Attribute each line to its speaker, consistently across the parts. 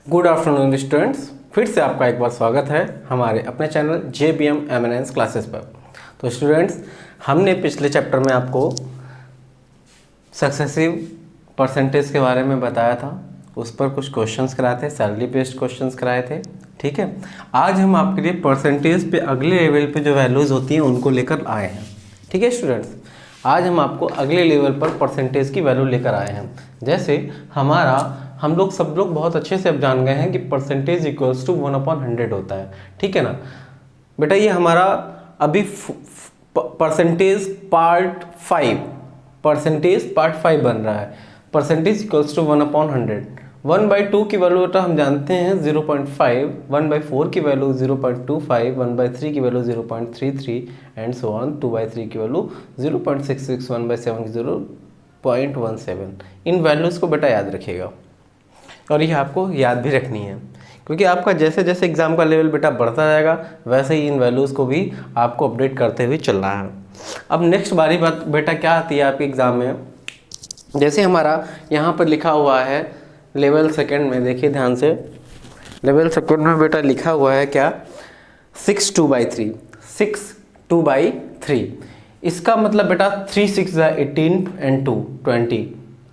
Speaker 1: Good afternoon students, फिर से आपका एक बार स्वागत है हमारे अपने चैनल JBM एमिनेंस क्लासेस पर। तो स्टूडेंट्स, हमने पिछले चैप्टर में आपको सक्सेसिव परसेंटेज के बारे में बताया था, उस पर कुछ क्वेश्चंस कराए थे, सैलरी बेस्ड क्वेश्चंस कराए थे। ठीक है, आज हम आपके लिए परसेंटेज पे अगले लेवल पे जो वैल्यूज़ होती हैं उनको लेकर आए हैं। ठीक है स्टूडेंट्स, आज हम आपको अगले लेवल पर परसेंटेज की वैल्यू लेकर आए हैं। जैसे हम लोग सब लोग बहुत अच्छे से अब जान गए हैं कि परसेंटेज इक्वल्स टू 1/100 होता है। ठीक है ना बेटा, ये हमारा अभी परसेंटेज पार्ट 5 बन रहा है। Percentage equals to 1/100। 1/2 की वैल्यू बेटा हम जानते हैं 0.5, 1/4 की वैल्यू 0.25, 1/3 की वैल्यू 0.33 एंड सो ऑन। 2/3 की वैल्यू 0.66, 1/7 की 0.17। इन वैल्यूज़ को बेटा याद रखिएगा और ये आपको याद भी रखनी है, क्योंकि आपका जैसे जैसे एग्ज़ाम का लेवल बेटा बढ़ता जाएगा वैसे ही इन वैल्यूज़ को भी आपको अपडेट करते हुए चलना है। अब नेक्स्ट बारी बात बेटा क्या आती है आपके एग्ज़ाम में, जैसे हमारा यहाँ पर लिखा हुआ है लेवल सेकंड में, देखिए ध्यान से, लेवल सेकंड में बेटा लिखा हुआ है क्या, 6 2/3। इसका मतलब बेटा 3 6 18 एंड 2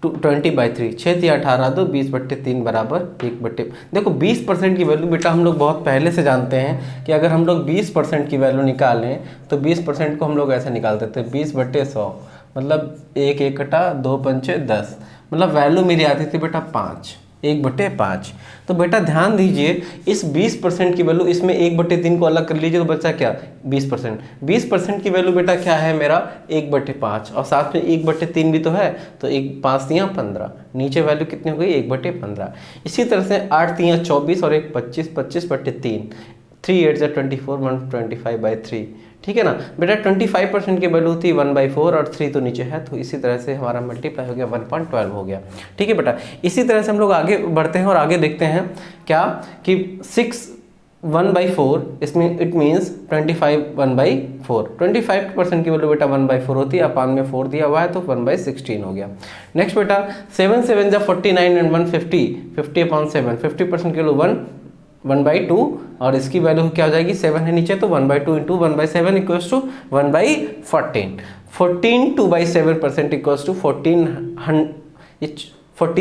Speaker 1: 20/3, 6 3 18 2 20/3 बराबर 1/। देखो 20% की वैल्यू बेटा हम लोग बहुत पहले से जानते हैं कि अगर हम लोग 20% की वैल्यू निकालें तो 20% को हम लोग ऐसे निकाल देते हैं 20/100, मतलब 1 1 कटा 2 पंचे 10, मतलब वैल्यू मेरी आती थी बेटा 5, 1/5। तो बेटा ध्यान दीजिए, इस 20% की वैल्यू इसमें 1/3 को अलग कर लीजिए तो बचा क्या 20%। 20% की वैल्यू बेटा क्या है मेरा 1/5, और साथ में 1/3 भी तो है, तो 5 3 15, नीचे वैल्यू कितनी हो गई 1/15। इसी तरह से 8 3 24 और 1 25, 25/3, 3 8 24, 125/3। ठीक है ना बेटा, 25% की वैल्यू थी 1/4 और 3 तो नीचे है, तो इसी तरह से हमारा मल्टीप्लाई हो गया 1.12 हो गया। ठीक है बेटा, इसी तरह से हम लोग आगे बढ़ते हैं और आगे देखते हैं क्या कि 6 1/4, इसमें इट मीन्स 25 1/4। 25% की वैल्यू बेटा 1/4 होती है, अपान में 4 दिया हुआ है तो 1/16 हो गया। नेक्स्ट बेटा 7 7 49 एंड 150, 50/7, 50% की वैल्यू 1/2, और इसकी वैल्यू क्या हो जाएगी 7 है नीचे, तो 1/2 into 1/7 equals to 1/14। 14 2/7% equals to 14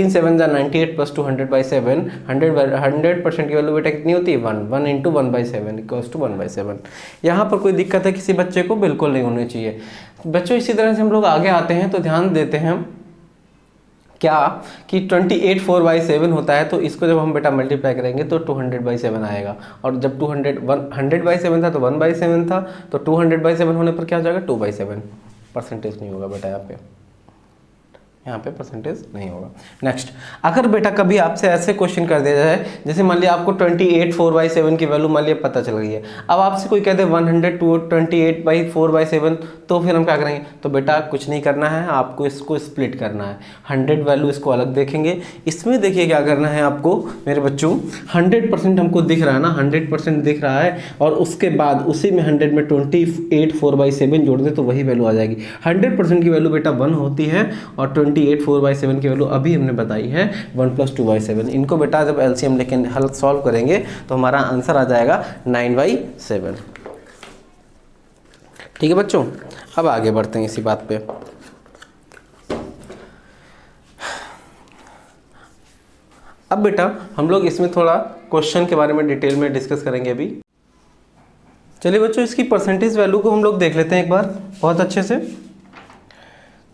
Speaker 1: 7 98 plus 2 100/7। 100% की वैल्यू बेटा कितनी होती है 1 इंटू 1/7 इक्वल्स टू 1/7। यहाँ पर कोई दिक्कत है किसी बच्चे को? बिल्कुल नहीं होनी चाहिए बच्चों। इसी तरह से हम लोग आगे आते हैं तो ध्यान देते हैं क्या कि 28 4/7 होता है, तो इसको जब हम बेटा मल्टीप्लाई करेंगे तो 200/7 आएगा, और जब 100/7 था तो 1/7 था, तो 200/7 होने पर क्या हो जाएगा 2/7। परसेंटेज नहीं होगा बेटा यहाँ पे परसेंटेज नहीं होगा। नेक्स्ट, अगर बेटा कभी आपसे ऐसे क्वेश्चन कर दिया जाए, जैसे मान लिया आपको 28 4/7 की वैल्यू मान लिया पता चल गई है, अब आपसे कोई कहते 128/4/7, तो फिर हम क्या करेंगे? तो बेटा कुछ नहीं करना है, आपको इसको स्प्लिट करना है। 100 वैल्यू इसको अलग देखेंगे, इसमें देखिए क्या करना है आपको मेरे बच्चों, 100% हमको दिख रहा है ना, 100% दिख रहा है, और उसके बाद उसी में 100 में 28 4/7 जोड़ दे तो वही वैल्यू आ जाएगी। 100% की वैल्यू बेटा 1 होती है, और 28 4/7 की वैल्यू अभी हमने बताई है 1 + 2/7। इनको बेटा जब LCM लेके हल सॉल्व करेंगे तो हमारा आंसर आ जाएगा 9/7। ठीक है बच्चों, अब आगे बढ़ते हैं इसी बात पे। अब बेटा हम लोग इसमें थोड़ा क्वेश्चन के बारे में डिटेल में डिस्कस करेंगे अभी। चलिए बच्चों, इसकी परसेंटेज वैल्यू को हम लोग देख लेते हैं एक बार बहुत अच्छे से।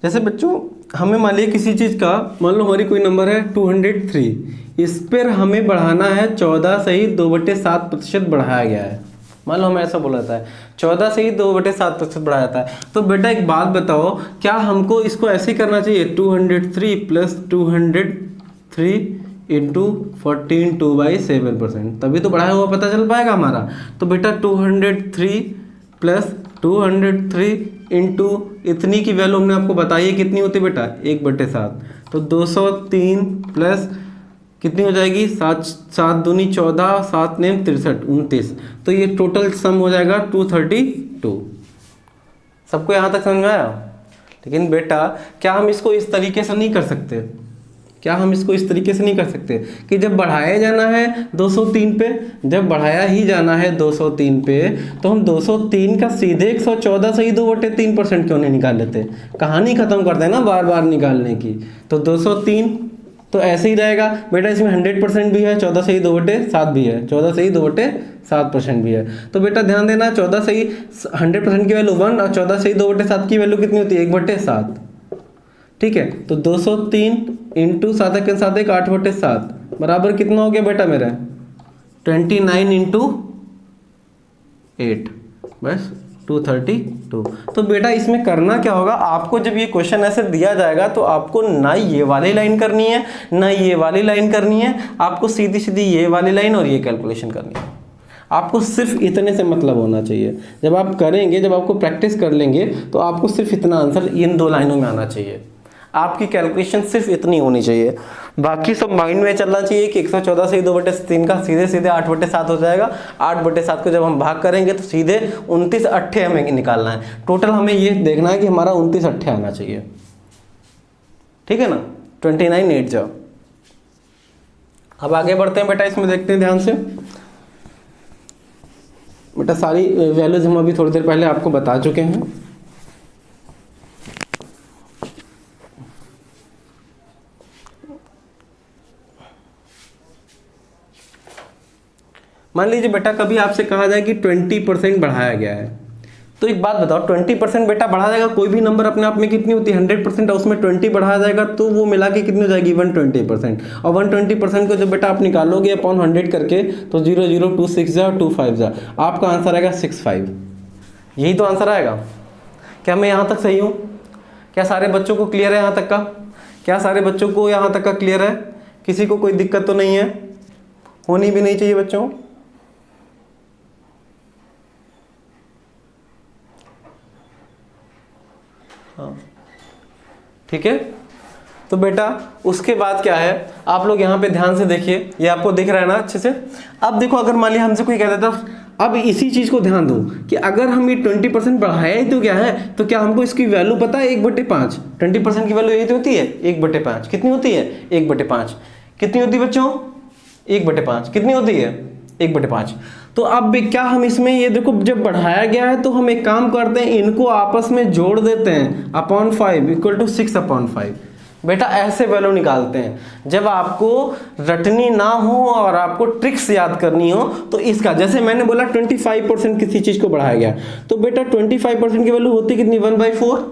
Speaker 1: जैसे बच्चों हमें मान लिया किसी चीज़ का, मान लो हमारी कोई नंबर है 203, इस पर हमें बढ़ाना है 14 से ही 2/7% बढ़ाया गया है। मान लो हमें ऐसा बोला था 14 से ही 2/7% बढ़ाया जाता है, तो बेटा एक बात बताओ, क्या हमको इसको ऐसे करना चाहिए 203 + 203 इंटू 14 2/7%, तभी तो बढ़ाया हुआ पता चल पाएगा हमारा। तो बेटा 203 + 203 इंटू इतनी की वैल्यू हमने आपको बताई है कितनी होती है बेटा 1/7, तो 203 प्लस कितनी हो जाएगी 7 7 दूनी 14, 7 नेम 63 29, तो ये टोटल सम हो जाएगा 232। सबको यहाँ तक समझ में आया? लेकिन बेटा क्या हम इसको इस तरीके से नहीं कर सकते? क्या हम इसको इस तरीके से नहीं कर सकते कि जब बढ़ाया जाना है 203 पे, जब बढ़ाया ही जाना है 203 पे, तो हम 203 का सीधे 114 से ही 2/3% क्यों नहीं निकाल लेते? कहानी खत्म करते हैं ना बार बार निकालने की। तो 203 तो ऐसे ही रहेगा बेटा, इसमें 100% भी है, 14 से ही 2/7 भी है, 14 से ही 2/7% भी है। तो बेटा ध्यान देना, 14 से ही 100% की वैल्यू 1 और 14 से ही 2/7 की वैल्यू कितनी होती है? 1/7। ठीक है, तो 203 इंटू 7 के साथ 8/7 बराबर कितना हो गया बेटा मेरा? 29 इंटू 8, बस 232। तो बेटा इसमें करना क्या होगा, आपको जब ये क्वेश्चन ऐसे दिया जाएगा तो आपको ना ये वाली लाइन करनी है ना ये वाली लाइन करनी है, आपको सीधी सीधी ये वाली लाइन और ये कैलकुलेशन करनी है। आपको सिर्फ इतने से मतलब होना चाहिए। जब आप करेंगे, जब आपको प्रैक्टिस कर लेंगे तो आपको सिर्फ इतना आंसर इन 2 लाइनों में आना चाहिए। आपकी कैलकुलेशन सिर्फ इतनी होनी चाहिए, बाकी सब माइंड में चलना चाहिए कि 114 से ही 2/3 का सीधे सीधे 8/7 हो जाएगा। 8/7 को जब हम भाग करेंगे तो सीधे 29 अट्ठे हमें निकालना है। टोटल हमें ये देखना है कि हमारा 29 अट्ठे आना चाहिए। ठीक है ना, 29 8 जाओ। अब आगे बढ़ते हैं बेटा, इसमें देखते हैं ध्यान से। बेटा सारी वैल्यूज हम अभी थोड़ी देर पहले आपको बता चुके हैं। मान लीजिए बेटा कभी आपसे कहा जाए कि 20% बढ़ाया गया है, तो एक बात बताओ, 20% बेटा बढ़ा जाएगा, कोई भी नंबर अपने आप में कितनी होती है? 100% है, उसमें 20 बढ़ाया जाएगा तो वो मिला के कितनी हो जाएगी? 120%। और 120% को जब बेटा आप निकालोगे अपॉन 100 करके तो 0 0 2 6 जा 2 5 जा, आपका आंसर आएगा 65। यही तो आंसर आएगा। क्या मैं यहाँ तक सही हूँ? क्या सारे बच्चों को क्लियर है यहाँ तक का? क्या सारे बच्चों को यहाँ तक का क्लियर है? किसी को कोई दिक्कत तो नहीं है? होनी भी नहीं चाहिए बच्चों। ठीक है, तो बेटा उसके बाद क्या है, आप लोग यहाँ पे ध्यान से देखिए, ये आपको दिख रहा है ना अच्छे से। अब देखो, अगर मान लिया हमसे कोई कह देता, अब इसी चीज को ध्यान दो कि अगर हम ये 20% बढ़ाया ही तो क्या है, तो क्या हमको इसकी वैल्यू पता है? 1/5। 20% की वैल्यू यही तो होती है 1/5। कितनी होती है? 1/5। कितनी होती है बच्चों? 1/5। कितनी होती है? 1/5। तो अब क्या हम इसमें ये देखो, जब बढ़ाया गया है तो हम एक काम करते हैं, इनको आपस में जोड़ देते हैं, अपॉन 5 इक्वल टू 6/5। बेटा ऐसे वैल्यू निकालते हैं। जब आपको रटनी ना हो और आपको ट्रिक्स याद करनी हो तो इसका, जैसे मैंने बोला 25% किसी चीज को बढ़ाया गया, तो बेटा 25% की वैल्यू होती कितनी? 1/4।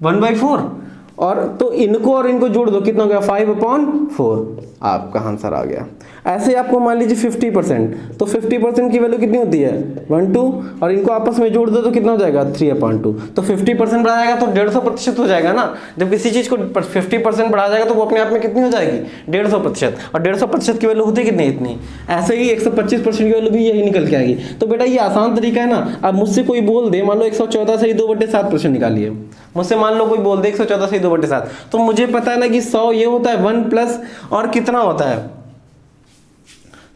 Speaker 1: 1/4। और तो इनको और इनको जोड़ दो, कितना हो गया? 5/4, आपका आंसर आ गया। ऐसे आपको मान लीजिए 50%, तो 50% की वैल्यू कितनी होती है? 1 2, और इनको आपस में जोड़ दो तो कितना हो जाएगा? 3/2। तो 50% बढ़ा जाएगा तो 150% हो जाएगा ना। जब किसी चीज को 50% बढ़ा जाएगा तो वो अपने आप में कितनी हो जाएगी? 150%। और 150% की वैल्यू होती है कितनी? इतनी। ऐसे ही 125% की वैल्यू भी यही निकल के आएगी। तो बेटा ये आसान तरीका है ना। अब मुझसे कोई बोल दे, मान लो 114 से ही 2/7% निकालिए, मुझसे मान लो कोई बोल दे 114 से 2/7, तो मुझे पता है ना कि 100 ये होता है 1 प्लस और कितना होता है?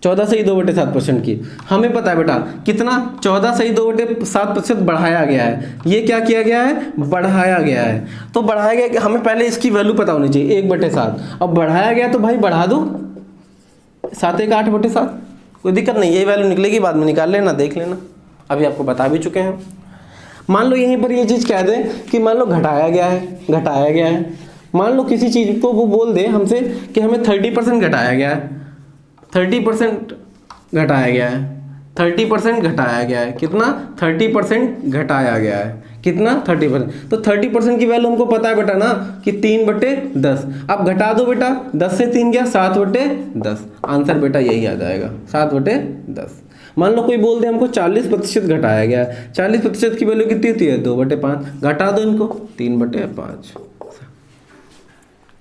Speaker 1: 14 से ही 2/7% की। हमें पता है बेटा कितना? 14 से ही 2/7% बढ़ाया गया है। ये क्या किया गया है? बढ़ाया गया है। तो बढ़ाया गया कि हमें पहले इसकी वैल्यू पता होनी चाहिए 1/7। अब बढ़ाया गया तो भाई बढ़ा दो, 7 1 8/7, कोई दिक्कत नहीं, यही वैल्यू निकलेगी, बाद में निकाल लेना, देख लेना, अभी आपको बता भी चुके हैं। मान लो यहीं पर ये चीज़ कह दें कि मान लो घटाया गया है, घटाया गया है। मान लो किसी चीज़ को वो बोल दे हमसे कि हमें 30% घटाया गया है, 30% घटाया गया है, 30% घटाया गया है। कितना? 30% घटाया गया है। कितना? 30%। तो 30% की वैल्यू हमको पता है बेटा ना कि 3/10। अब घटा दो बेटा, 10 से 3 गया 7/10। आंसर बेटा यही आ जाएगा, 7/10। मान लो कोई बोल दे हमको 40% घटाया गया है, 40% की वैल्यू कितनी होती है? 2/5। घटा दो इनको, 3/5।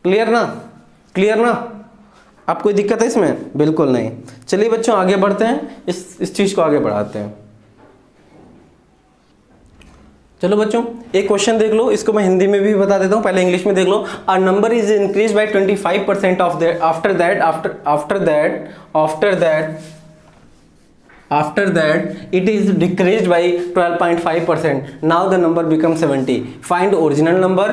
Speaker 1: क्लियर ना? क्लियर ना? आप कोई दिक्कत है इसमें? बिल्कुल नहीं। चलिए बच्चों आगे बढ़ते हैं, इस चीज को आगे बढ़ाते हैं। चलो बच्चों एक क्वेश्चन देख लो, इसको मैं हिंदी में भी बता देता हूँ, पहले इंग्लिश में देख लो। A number is increase by 25% of that, after that it is decreased by 12.5%. now the number becomes 70. find original number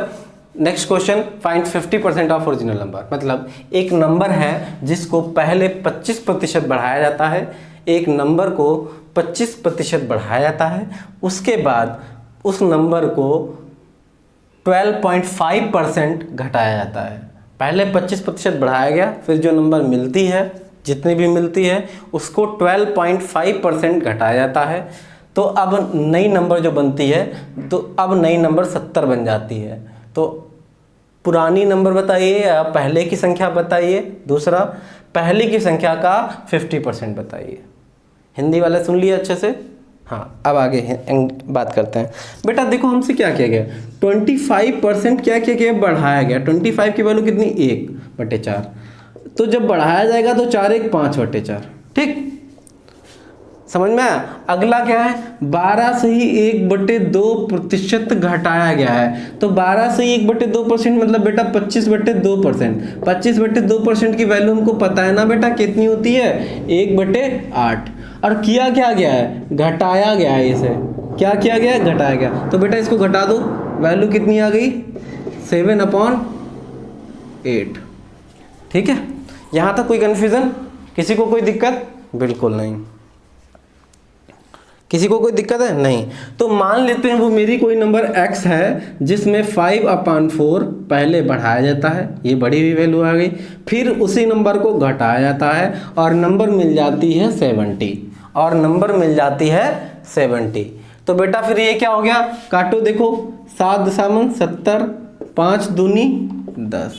Speaker 1: next question, find 50% of original number. मतलब एक नंबर है जिसको पहले 25% बढ़ाया जाता है, एक नंबर को 25% बढ़ाया जाता है, उसके बाद उस नंबर को 12.5% घटाया जाता है। पहले 25% बढ़ाया गया, फिर जो नंबर मिलती है, जितनी भी मिलती है, उसको 12.5% घटाया जाता है। तो अब नई नंबर जो बनती है, तो अब नई नंबर 70 बन जाती है। तो पुरानी नंबर बताइए या पहले की संख्या बताइए। दूसरा, पहले की संख्या का 50% बताइए। हिंदी वाले सुन लिए अच्छे से? हाँ, अब आगे बात करते हैं। बेटा देखो हमसे क्या किया गया, 25% क्या किया गया, बढ़ाया गया। 25 की वैल्यू कितनी, 1/4। तो जब बढ़ाया जाएगा तो 4 1 5/4। ठीक, समझ में आया? अगला क्या है, 12 से ही 1/2% घटाया गया है। तो 12 से ही 1/2% मतलब बेटा 25/2%। 25/2% की वैल्यू हमको पता है ना बेटा कितनी होती है, 1/8। और किया क्या गया है, घटाया गया है। इसे क्या किया गया है, घटाया गया। तो बेटा इसको घटा दो, वैल्यू कितनी आ गई, 7/8। ठीक है, यहाँ तक कोई कन्फ्यूजन, किसी को कोई दिक्कत? बिल्कुल नहीं। किसी को कोई दिक्कत है? नहीं। तो मान लेते हैं वो मेरी कोई नंबर x है जिसमें 5/4 पहले बढ़ाया जाता है, ये बढ़ी हुई वैल्यू आ गई, फिर उसी नंबर को घटाया जाता है और नंबर मिल जाती है 70, और नंबर मिल जाती है 70। तो बेटा फिर ये क्या हो गया, काटो देखो, 7 7 70, 5 दूनी 10।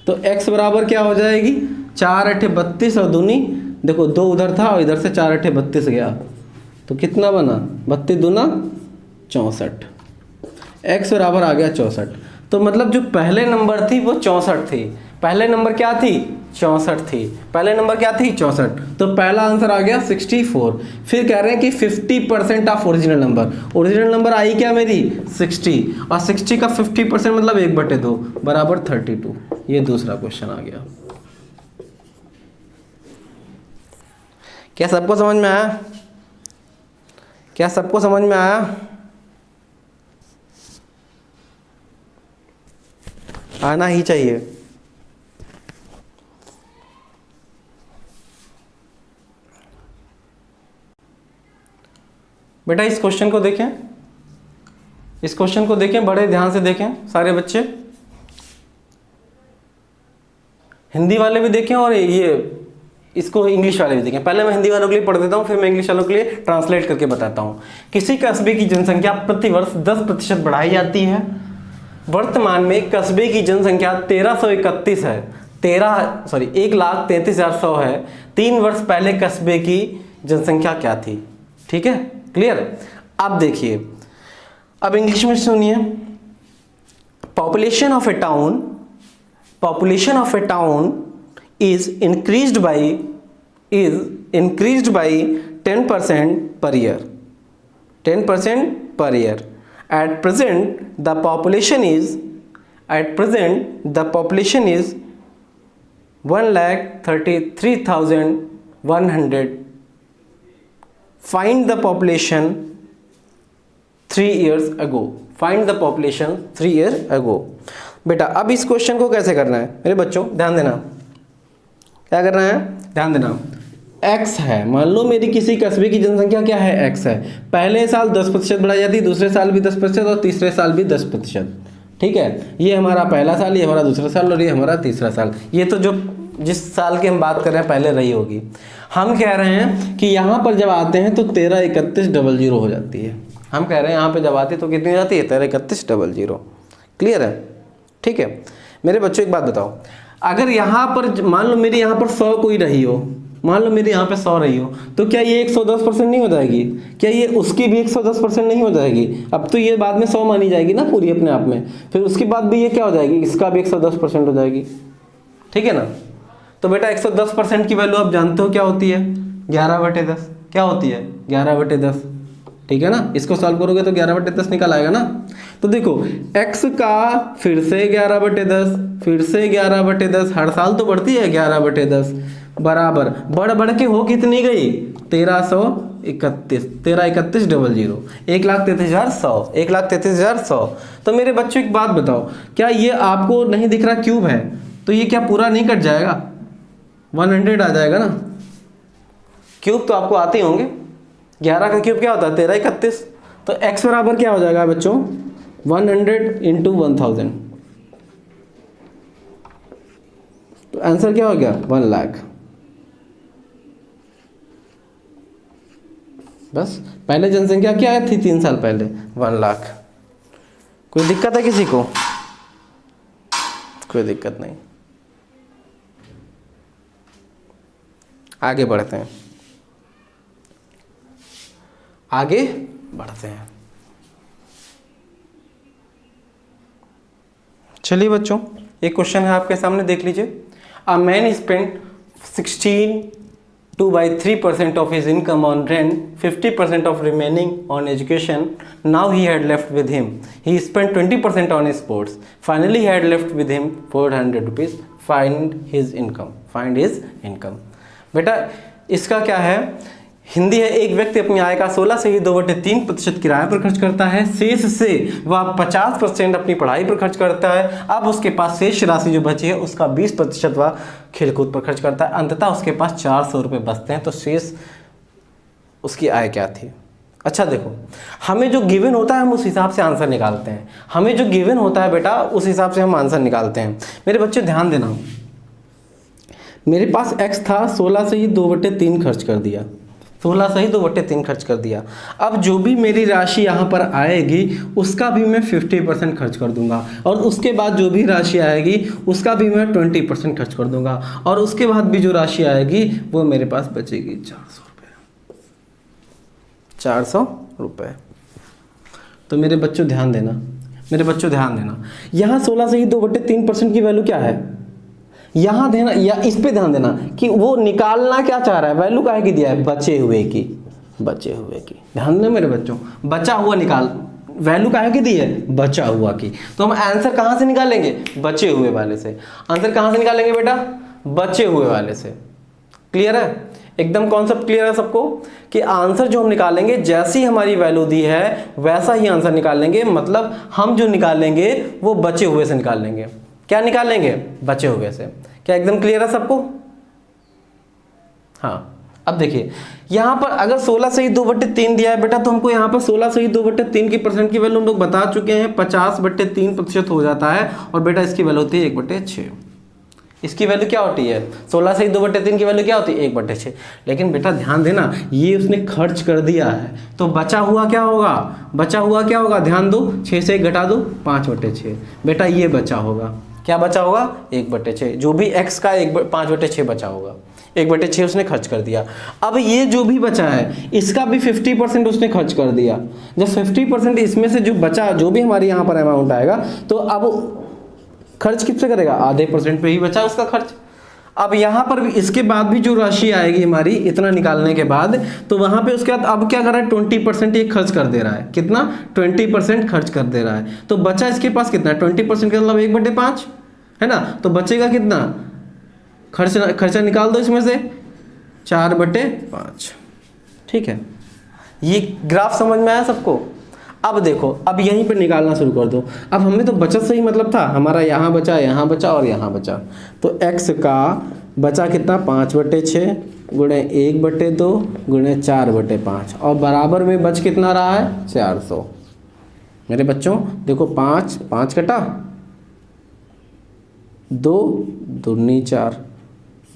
Speaker 1: तो x बराबर क्या हो जाएगी, 4 8 32 और दूनी देखो 2 उधर था और इधर से 4 8 32 गया, तो कितना बना, 32 दूना 64। x बराबर आ गया 64। तो मतलब जो पहले नंबर थी वो 64 थी। पहले नंबर क्या थी, 64 थी। पहले नंबर क्या थी, 64। तो पहला आंसर आ गया 64। फिर कह रहे हैं कि 50% of original number. Original number आई क्या मेरी, 60, और 60 का 50% मतलब 1/2 बराबर 32। ये दूसरा क्वेश्चन आ गया। क्या सबको समझ में आया? क्या सबको समझ में आया? आना ही चाहिए। बेटा इस क्वेश्चन को देखें, इस क्वेश्चन को देखें, बड़े ध्यान से देखें सारे बच्चे, हिंदी वाले भी देखें और ये इसको इंग्लिश वाले भी देखें। पहले मैं हिंदी वालों के लिए पढ़ देता हूँ, फिर मैं इंग्लिश वालों के लिए ट्रांसलेट करके बताता हूँ। किसी कस्बे की जनसंख्या प्रतिवर्ष 10% बढ़ाई जाती है। वर्तमान में कस्बे की जनसंख्या 1331 है, 1,33,100 है। 3 वर्ष पहले कस्बे की जनसंख्या क्या थी? ठीक है, क्लियर? अब देखिए, अब इंग्लिश में सुनिए। Population of A town is increased by 10% per year. 10% per year. At present the population is 1,33,100. Find the population 3 years ago. Find the population 3 years ago. बेटा अब इस क्वेश्चन को कैसे करना है मेरे बच्चों, ध्यान देना। क्या करना है, ध्यान देना। x है, मान लो मेरी किसी कस्बे की जनसंख्या क्या है, x है। पहले साल 10% बढ़ाई जाती है, दूसरे साल भी 10% और तीसरे साल भी 10%। ठीक है, ये हमारा पहला साल, ये हमारा दूसरा साल और ये हमारा तीसरा साल। ये तो जो जिस साल की हम बात कर रहे हैं पहले रही होगी। हम कह रहे हैं कि यहाँ पर जब आते हैं तो 133100 हो जाती है। हम कह रहे हैं यहाँ पर जब आते तो कितनी जाती है, 133100। क्लियर है? ठीक है मेरे बच्चों, एक बात बताओ, अगर यहाँ पर मान लो मेरी यहाँ पर 100 कोई रही हो, मान लो मेरी यहाँ पे 100 रही हो, तो क्या ये 110% नहीं हो जाएगी? क्या ये उसकी भी 110% नहीं हो जाएगी? अब तो ये बाद में 100 मानी जाएगी ना पूरी अपने आप में, फिर उसके बाद भी ये क्या हो जाएगी, इसका भी 110% हो जाएगी। ठीक है ना? तो बेटा 110% की वैल्यू आप जानते हो क्या होती है, 11/10। क्या होती है, 11/10। ठीक है ना? इसको सॉल्व करोगे तो 11/10 निकल आएगा ना। तो देखो x का फिर से 11/10, फिर से 11/10, हर साल तो बढ़ती है 11/10, बराबर बढ़ बढ़ के हो कितनी गई, 1300 31, 133100, 1,33,100, 1,33,100। तो मेरे बच्चों एक बात बताओ, क्या ये आपको नहीं दिख रहा क्यूब है, तो ये क्या पूरा नहीं कट जाएगा, 100 आ जाएगा ना। क्यूब तो आपको आते ही होंगे, 11 का क्यूब क्या होता है 1331। तो x बराबर क्या हो जाएगा बच्चों 100 इंटू 1000। तो आंसर क्या हो गया 1 लाख। बस पहले जनसंख्या क्या थी 3 साल पहले 1 लाख। कोई दिक्कत है किसी को? कोई दिक्कत नहीं। आगे बढ़ते हैं, आगे बढ़ते हैं। चलिए बच्चों, एक क्वेश्चन है आपके सामने, देख लीजिए। A man spend 16.2/3% of his income on rent, 50% of remaining on education. Now he had left with him. He spent 20% on sports. Finally, he had left with him 400 rupees. Find his income. Find his income. बेटा इसका क्या है, हिंदी है। एक व्यक्ति अपनी आय का 16 से ही 2/3% किराए पर खर्च करता है, शेष से वह 50% अपनी पढ़ाई पर खर्च करता है। अब उसके पास शेष राशि जो बची है उसका 20% वह खेलकूद पर खर्च करता है। अंततः उसके पास 400 रुपये बचते हैं। तो शेष उसकी आय क्या थी? अच्छा देखो, हमें जो गिवन होता है हम उस हिसाब से आंसर निकालते हैं। हमें जो गिवन होता है बेटा उस हिसाब से हम आंसर निकालते हैं। मेरे बच्चे ध्यान देना, मेरे पास x था, 16 से ही 2/3 खर्च कर दिया, 16 से ही 2/3 खर्च कर दिया। अब जो भी मेरी राशि यहाँ पर आएगी उसका भी मैं 50% खर्च कर दूंगा, और उसके बाद जो भी राशि आएगी उसका भी मैं 20% खर्च कर दूंगा, और उसके बाद भी जो राशि आएगी वो मेरे पास बचेगी 400 रुपये, 400 रुपये। तो मेरे बच्चों ध्यान देना, मेरे बच्चों ध्यान देना, यहाँ 16 से ही 2/3% की वैल्यू क्या है, यहाँ देना या इस पे ध्यान देना कि वो निकालना क्या चाह रहा है, वैल्यू काहे की दिया है, बचे हुए की, बचे हुए की। ध्यान देना मेरे बच्चों, बचा हुआ निकाल, वैल्यू काहे की दी है, बचा हुआ की। तो हम आंसर कहाँ से निकालेंगे, बचे हुए वाले से। आंसर कहाँ से निकालेंगे बेटा, बचे हुए वाले से। क्लियर है, एकदम कॉन्सेप्ट क्लियर है सबको कि आंसर जो हम निकालेंगे जैसी हमारी वैल्यू दी है वैसा ही आंसर निकालेंगे। मतलब हम जो निकालेंगे वो बचे हुए से निकालेंगे। क्या निकालेंगे, बचे हुए से। क्या एकदम क्लियर है सबको? हाँ, अब देखिए यहाँ पर अगर 16 से ही 2/3 दिया है बेटा, तो हमको यहाँ पर 16 से ही 2/3 की परसेंट की वैल्यू हम लोग बता चुके हैं, 50/3% हो जाता है। और बेटा इसकी वैल्यू होती है 1/6। इसकी वैल्यू क्या होती है, 16 से ही 2/3 की वैल्यू क्या होती है, 1/6। लेकिन बेटा ध्यान देना, ये उसने खर्च कर दिया है, तो बचा हुआ क्या होगा, बचा हुआ क्या होगा, ध्यान दो, 6 से 1 घटा दो, 5/6। बेटा ये बचा होगा, क्या बचा होगा, 1/6। जो भी x का 5/6 बचा होगा, 1/6 उसने खर्च कर दिया। अब ये जो भी बचा है इसका भी 50% उसने खर्च कर दिया। जब 50% इसमें से जो बचा, जो भी हमारे यहाँ पर अमाउंट आएगा, तो अब खर्च किससे करेगा, आधे % पे ही बचा उसका खर्च। अब यहाँ पर भी इसके बाद भी जो राशि आएगी हमारी इतना निकालने के बाद, तो वहाँ पे उसके बाद अब क्या कर रहा है, 20% ये खर्च कर दे रहा है। कितना, 20% खर्च कर दे रहा है। तो बचा इसके पास कितना, 20% का मतलब 1/5 है ना। तो बचेगा कितना, खर्चा निकाल दो इसमें से, 4/5। ठीक है, ये ग्राफ समझ में आया सबको? अब देखो, अब यहीं पर निकालना शुरू कर दो। अब हमें तो बचत से ही मतलब था, हमारा यहाँ बचा, यहाँ बचा और यहाँ बचा। तो x का बचा कितना, 5/6 गुणे 1/2 गुणे 4/5, और बराबर में बच कितना रहा है, 400। मेरे बच्चों देखो, 5 कटा, 2 दूनी 4,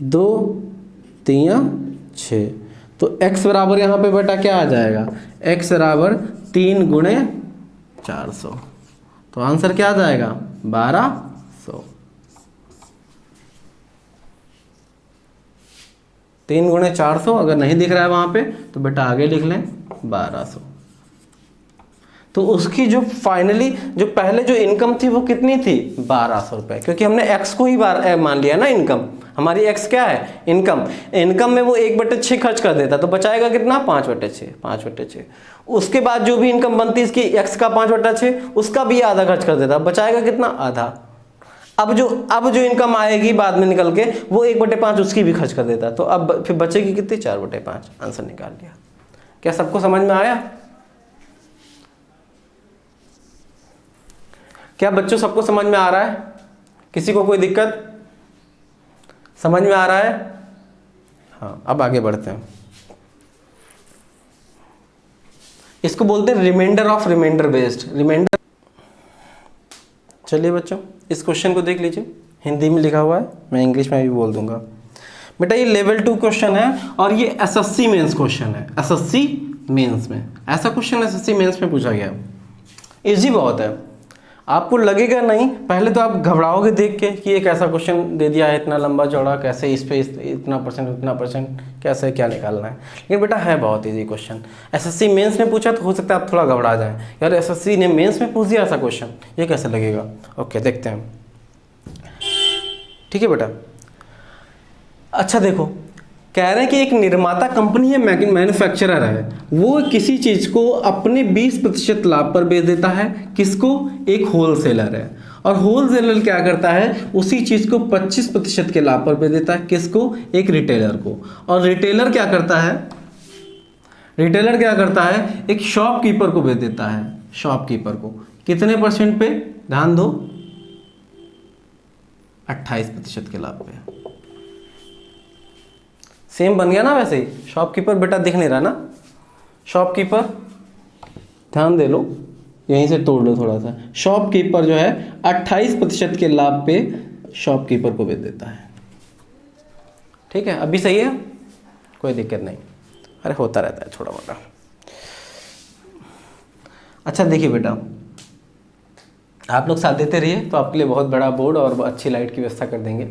Speaker 1: 2 3 6। तो x बराबर यहाँ पे बेटा क्या आ जाएगा, x बराबर 3 गुणे 400। तो आंसर क्या आ जाएगा, 1200। 3 गुणे 400 अगर नहीं दिख रहा है वहाँ पे तो बेटा आगे लिख लें 1200। तो उसकी जो फाइनली जो पहले जो इनकम थी वो कितनी थी, 1200 रुपये, क्योंकि हमने x को ही मान लिया ना इनकम। हमारी x क्या है, इनकम। इनकम में वो 1/6 खर्च कर देता, तो बचाएगा कितना, 5/6। उसके बाद जो भी इनकम बनती है इसकी x का 5/6, उसका भी आधा खर्च कर देता, बचाएगा कितना, आधा। अब जो इनकम आएगी बाद में निकल के वो 1/5 उसकी भी खर्च कर देता, तो अब फिर बचेगी कितनी, 4/5। आंसर निकाल लिया। क्या सबको समझ में आया? क्या बच्चों सबको समझ में आ रहा है? किसी को कोई दिक्कत? समझ में आ रहा है? हाँ, अब आगे बढ़ते हैं। इसको बोलते हैं reminder of reminder based. Reminder, चलिए बच्चों इस क्वेश्चन को देख लीजिए, हिंदी में लिखा हुआ है, मैं इंग्लिश में भी बोल दूंगा। बेटा ये लेवल 2 क्वेश्चन है और ये एसएससी मेंस क्वेश्चन है। एसएससी मेंस में ऐसा क्वेश्चन एसएससी मेंस में पूछा गया। इजी बहुत है, आपको लगेगा नहीं, पहले तो आप घबराओगे देख के कि एक ऐसा क्वेश्चन दे दिया है इतना लंबा चौड़ा, कैसे इस पे इतना परसेंट उतना परसेंट, कैसे क्या निकालना है। लेकिन बेटा है बहुत इजी क्वेश्चन। एसएससी मेंस में पूछा तो हो सकता है आप थोड़ा घबरा जाएं, यार एसएससी ने मेंस में पूछ दिया ऐसा क्वेश्चन, ये कैसे लगेगा। ओके देखते हैं, ठीक है बेटा। अच्छा देखो, कह रहे हैं कि एक निर्माता कंपनी है, मैन्युफैक्चरर है, वो किसी चीज़ को अपने 20% लाभ पर बेच देता है। किसको? एक होलसेलर है। और होलसेलर क्या करता है? उसी चीज़ को 25% के लाभ पर बेच देता है। किसको? एक रिटेलर को। और रिटेलर क्या करता है? रिटेलर क्या करता है? एक शॉपकीपर को बेच देता है। शॉपकीपर को कितने परसेंट पे? ध्यान दो, 28% के लाभ पे। सेम बन गया ना वैसे ही। शॉपकीपर बेटा दिख नहीं रहा ना, शॉपकीपर ध्यान दे लो, यहीं से तोड़ लो थोड़ा सा। शॉपकीपर जो है 28% के लाभ पे शॉपकीपर को बेच देता है। ठीक है, अभी सही है, कोई दिक्कत नहीं, अरे होता रहता है छोटा मोटा। अच्छा देखिए बेटा, आप लोग साथ देते रहिए तो आपके लिए बहुत बड़ा बोर्ड और अच्छी लाइट की व्यवस्था कर देंगे।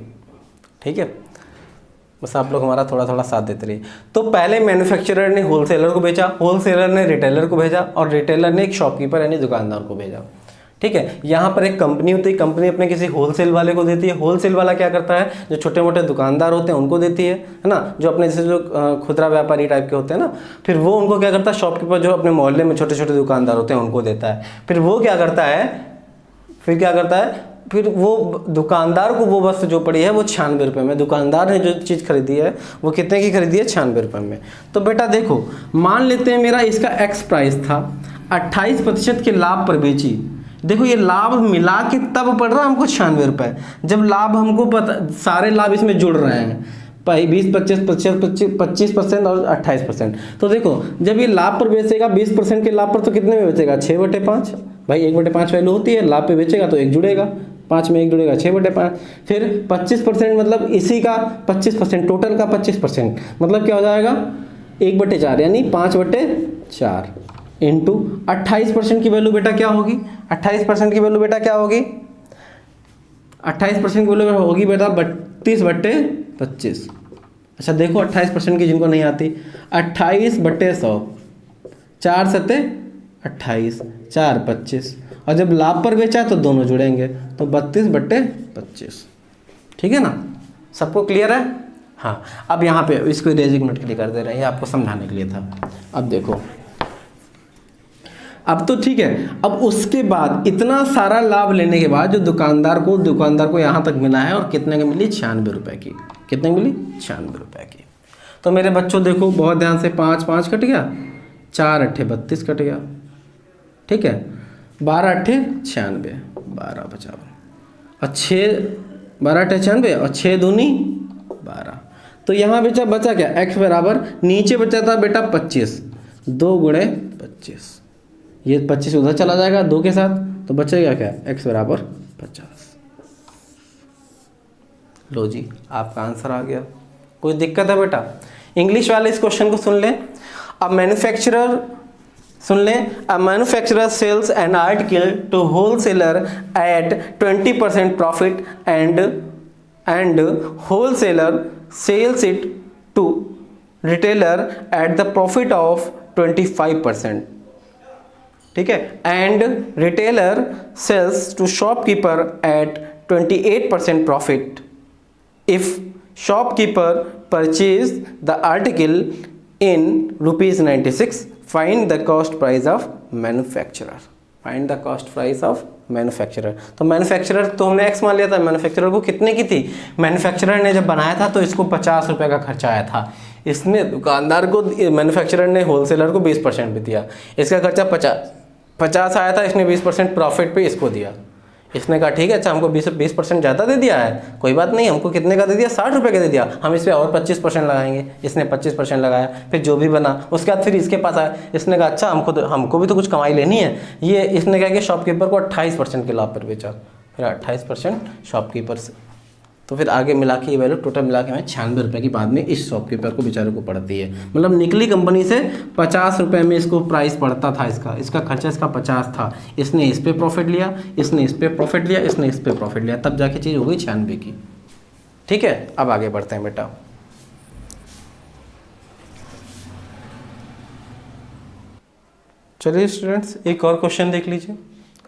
Speaker 1: ठीक है, बस आप लोग हमारा थोड़ा थोड़ा साथ देते रहिए। तो पहले मैन्युफैक्चरर ने होलसेलर को बेचा, होलसेलर ने रिटेलर को भेजा और रिटेलर ने एक शॉपकीपर यानी दुकानदार को भेजा। ठीक है, यहाँ पर एक कंपनी होती है, कंपनी अपने किसी होलसेल वाले को देती है। होलसेल वाला क्या करता है? जो छोटे मोटे दुकानदार होते हैं उनको देती है ना, जो अपने जैसे जो खुदरा व्यापारी टाइप के होते हैं ना, फिर वो उनको क्या करता है? शॉपकीपर जो अपने मोहल्ले में छोटे छोटे दुकानदार होते हैं उनको देता है। फिर वो क्या करता है? फिर वो दुकानदार को वो वस्तु जो पड़ी है वो 96 रुपये में, दुकानदार ने जो चीज़ खरीदी है वो कितने की खरीदी है? 96 रुपये में। तो बेटा देखो, मान लेते हैं मेरा इसका एक्स प्राइस था, 28% के लाभ पर बेची। देखो ये लाभ मिला के तब पड़ रहा हमको 96 रुपये, जब लाभ हमको पता, सारे लाभ इसमें जुड़ रहे हैं, 25% और 28%। तो देखो जब ये लाभ पर बेचेगा 20% के लाभ पर, तो कितने में बेचेगा? 6/5। भाई 1/5 वैल्यू होती है, लाभ पे बेचेगा तो 1 जुड़ेगा, 5 में 1 जुड़ेगा, 6/5। फिर 25% मतलब इसी का 25%, टोटल का 25%, मतलब क्या हो जाएगा? 1/4 यानी 5/4 इंटू 28% की वैल्यू बेटा क्या होगी? 28% की वैल्यू बेटा क्या होगी? 28% की वैल्यू होगी बेटा 32/25। अच्छा देखो 28% की जिनको नहीं आती, 28/100, 4 सत्ते 28, 4 25, और जब लाभ पर बेचा तो दोनों जुड़ेंगे तो 32/25। ठीक है ना, सबको क्लियर है? हाँ, अब यहाँ पे इसको इरेज 1 मिनट के लिए कर दे रहे हैं, ये आपको समझाने के लिए था। अब देखो, अब तो ठीक है, अब उसके बाद इतना सारा लाभ लेने के बाद जो दुकानदार को यहाँ तक मिला है, और कितने की मिली? 96 रुपये की। कितने की मिली? 96 रुपये की। तो मेरे बच्चों देखो बहुत ध्यान से, 5 5 कट गया, 4 8 32 कट गया। ठीक है, 12 8 96, 12 बचा, और 6 12 8 96 और 6 दूनी 12। तो यहाँ बचा क्या? x बराबर, नीचे बचा था बेटा 25, 2 गुणे 25, ये 25 उधर चला जाएगा 2 के साथ, तो बचेगा क्या? x बराबर 50। लो जी, आपका आंसर आ गया। कोई दिक्कत है बेटा? इंग्लिश वाले इस क्वेश्चन को सुन लें। अब मैन्युफैक्चरर सुन लें, a manufacturer sells an article to wholesaler at 20% profit and wholesaler sells it to retailer at the profit of 25%। ठीक है, and retailer sells to shopkeeper at 28% profit if shopkeeper purchase the article in ₹96। Find the cost price of manufacturer. Find the cost price of manufacturer. तो manufacturer तो हमने x मान लिया था, manufacturer को कितने की थी? मैन्युफैक्चरर ने जब बनाया था तो इसको 50 रुपये का खर्चा आया था। इसने दुकानदार को, मैन्युफैक्चरर ने होलसेलर को 20% भी दिया, इसका खर्चा 50 आया था, इसने 20% प्रॉफिट पे इसको दिया। इसने कहा ठीक है, अच्छा हमको 20% ज़्यादा दे दिया है, कोई बात नहीं, हमको कितने का दे दिया, 60 रुपये का दे दिया, हम इस पर और 25% लगाएंगे। इसने 25% लगाया, फिर जो भी बना उसके बाद फिर इसके पास आया, इसने कहा अच्छा हमको भी तो कुछ कमाई लेनी है। ये इसने क्या किया, शॉपकीपर को 28% के लाभ पर बेचा, फिर 28% शॉपकीपर से, तो फिर आगे मिला के ये वैल्यू टोटल मिला के हमें 96 रुपये की बाद में इस शॉपकीपर को बेचारे को पड़ती है। मतलब निकली कंपनी से 50 रुपये में इसको प्राइस पड़ता था, इसका खर्चा इसका 50 था, इसने इस पे प्रॉफिट लिया, इसने इस पे प्रॉफिट लिया, इसने इस पे प्रॉफिट लिया, तब जाके चीज़ हो गई 96 की। ठीक है, अब आगे बढ़ते हैं बेटा। चलिए स्टूडेंट्स, एक और क्वेश्चन देख लीजिए।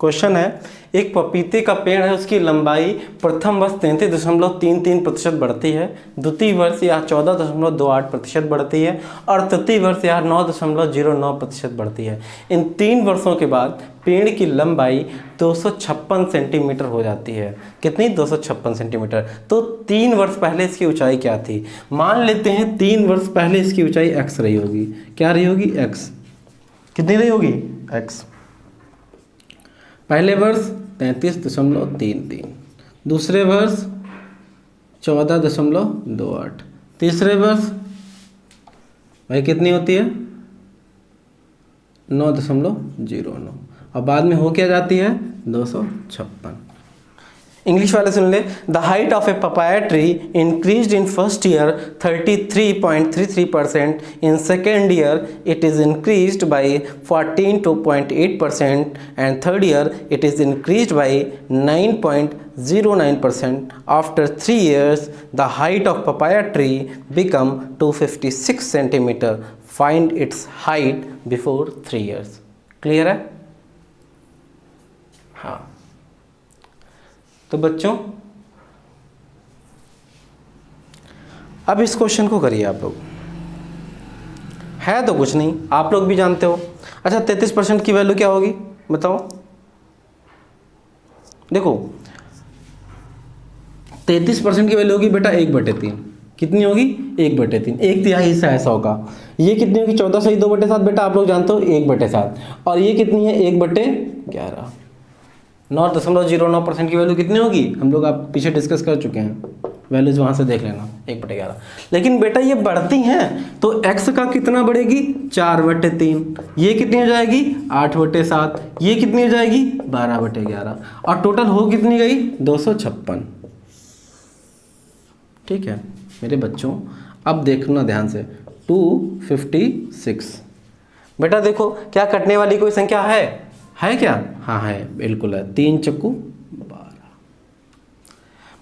Speaker 1: क्वेश्चन है, एक पपीते का पेड़ है, उसकी लंबाई प्रथम वर्ष 33.33% बढ़ती है, द्वितीय वर्ष यह 14.28% बढ़ती है और तृतीय वर्ष यह 9.09% बढ़ती है। इन 3 वर्षों के बाद पेड़ की लंबाई 256 सेंटीमीटर हो जाती है। कितनी? 256 सेंटीमीटर। तो 3 वर्ष पहले इसकी ऊंचाई क्या थी? मान लेते हैं 3 वर्ष पहले इसकी ऊंचाई x रही होगी। क्या रही होगी? x। कितनी रही होगी? x। पहले वर्ष 33.33, दूसरे वर्ष 14.28, तीसरे वर्ष भाई कितनी होती है? 9.09 और बाद में हो क्या जाती है? 256। इंग्लिश वाले सुन ले। The height of A papaya tree increased in first year 33.33%, in second year it is increased by 14.8% and third year it is increased by 9.09%. After 3 years the height of papaya tree become 256 centimetre. Find its height before 3 years. Clear है? हाँ, तो बच्चों अब इस question को करिए आप लोग। है तो कुछ नहीं, आप लोग भी जानते हो। अच्छा, 33% की वैल्यू क्या होगी बताओ? देखो 33% की वैल्यू होगी बेटा 1/3। कितनी होगी? 1/3। 1/3 हिस्सा है 100 का। ये कितनी होगी? 14 सही 2/7 बेटा आप लोग जानते हो 1/7। और ये कितनी है? 1/11। 9.09% की वैल्यू कितनी होगी? हम लोग आप पीछे डिस्कस कर चुके हैं, वैल्यूज वहाँ से देख लेना, 1/11। लेकिन बेटा ये बढ़ती हैं तो x का कितना बढ़ेगी? 4/3। ये कितनी हो जाएगी? 8/7। ये कितनी हो जाएगी? 12/11। और टोटल हो कितनी गई? 256। ठीक है मेरे बच्चों, अब देखना ध्यान से। 256 बेटा देखो, क्या कटने वाली कोई संख्या है क्या? हाँ है, बिल्कुल है। 3 चक्कू 12।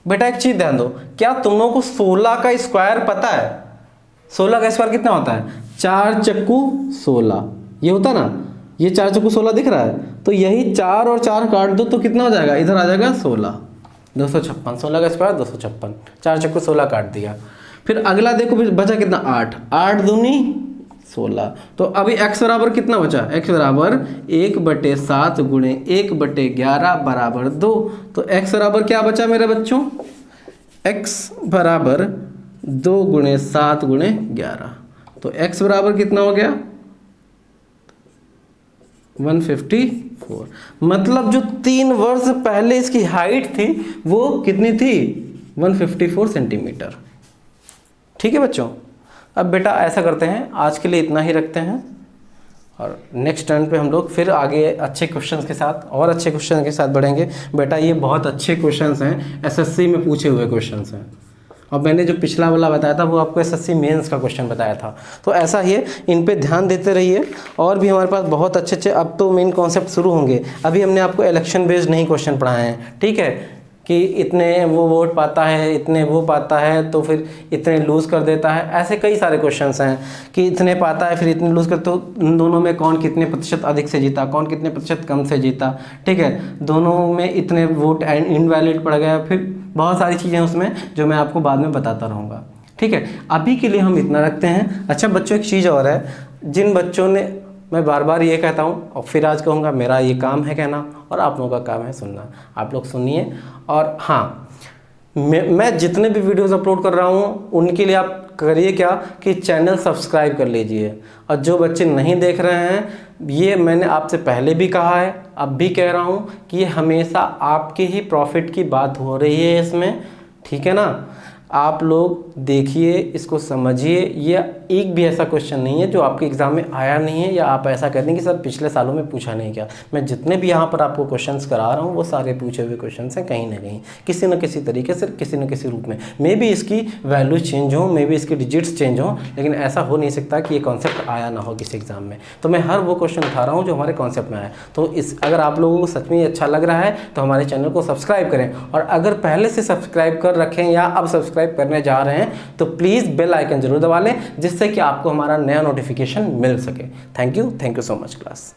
Speaker 1: बेटा एक चीज ध्यान दो, क्या तुम लोगों को 16 का स्क्वायर पता है? 16 का स्क्वायर कितना होता है? 4 चक्कू 16। ये होता ना, ये 4 चक्कू 16 दिख रहा है, तो यही 4 और 4 काट दो तो कितना हो जाएगा? इधर आ जाएगा 16। 256। 16 का स्क्वायर 256। 4 चक्कू 16 काट दिया। फिर अगला देखो, फिर बचा कितना? 8। 8 दूनी 16। तो अभी x बराबर कितना बचा? x बराबर 1/7 गुणे 1/11 बराबर 2। तो x बराबर क्या बचा मेरे बच्चों? x बराबर 2 गुणे 7 गुणे 11। तो x बराबर कितना हो गया? 154। मतलब जो 3 वर्ष पहले इसकी हाइट थी वो कितनी थी? 154 सेंटीमीटर। ठीक है बच्चों, अब बेटा ऐसा करते हैं, आज के लिए इतना ही रखते हैं और नेक्स्ट टर्न पे हम लोग फिर आगे अच्छे क्वेश्चंस के साथ और अच्छे क्वेश्चन के साथ बढ़ेंगे। बेटा ये बहुत अच्छे क्वेश्चंस हैं, एसएससी में पूछे हुए क्वेश्चंस हैं। और मैंने जो पिछला वाला बताया था वो आपको एसएससी मेंस का क्वेश्चन बताया था। तो ऐसा ही है, इन पे ध्यान देते रहिए। और भी हमारे पास बहुत अच्छे अच्छे अब तो मेन कॉन्सेप्ट शुरू होंगे। अभी हमने आपको इलेक्शन बेस्ड नहीं क्वेश्चन पढ़ाए हैं, ठीक है, कि इतने वो वोट पाता है, इतने वो पाता है तो फिर इतने लूज़ कर देता है। ऐसे कई सारे क्वेश्चनस हैं कि इतने पाता है फिर इतने लूज़ कर, तो उन दोनों में कौन कितने प्रतिशत अधिक से जीता, कौन कितने प्रतिशत कम से जीता, ठीक है, दोनों में इतने वोट इनवैलिड पड़ गया। फिर बहुत सारी चीज़ें उसमें जो मैं आपको बाद में बताता रहूँगा। ठीक है, अभी के लिए हम इतना रखते हैं। अच्छा बच्चों, एक चीज़ और है, जिन बच्चों ने, मैं बार बार ये कहता हूँ और फिर आज कहूँगा, मेरा ये काम है कहना और आप लोगों का काम है सुनना। आप लोग सुनिए। और हाँ, मैं जितने भी वीडियोस अपलोड कर रहा हूँ उनके लिए आप करिए क्या कि चैनल सब्सक्राइब कर लीजिए। और जो बच्चे नहीं देख रहे हैं, ये मैंने आपसे पहले भी कहा है, अब भी कह रहा हूँ कि ये हमेशा आपके ही प्रॉफिट की बात हो रही है इसमें, ठीक है ना। आप लोग देखिए, इसको समझिए। ये एक भी ऐसा क्वेश्चन नहीं है जो आपके एग्ज़ाम में आया नहीं है या आप ऐसा कहते हैं कि सर पिछले सालों में पूछा नहीं क्या। मैं जितने भी यहाँ पर आपको क्वेश्चंस करा रहा हूँ वो सारे पूछे हुए क्वेश्चंस हैं, कहीं ना कहीं किसी न किसी तरीके से, किसी न किसी रूप में। मे बी इसकी वैल्यू चेंज हो, मे बी इसकी डिजिट्स चेंज हो, लेकिन ऐसा हो नहीं सकता कि ये कॉन्सेप्ट आया ना हो किसी एग्जाम में। तो मैं हर वो क्वेश्चन उठा रहा हूँ जो हमारे कॉन्सेप्ट में आया। तो इस अगर आप लोगों को सच में ये अच्छा लग रहा है तो हमारे चैनल को सब्सक्राइब करें, और अगर पहले से सब्सक्राइब कर रखें या अब सब्सक्राइब करने जा रहे हैं तो प्लीज़ बेल आइकन जरूर दबा लें, जिससे कि आपको हमारा नया नोटिफिकेशन मिल सके। Thank you so much class.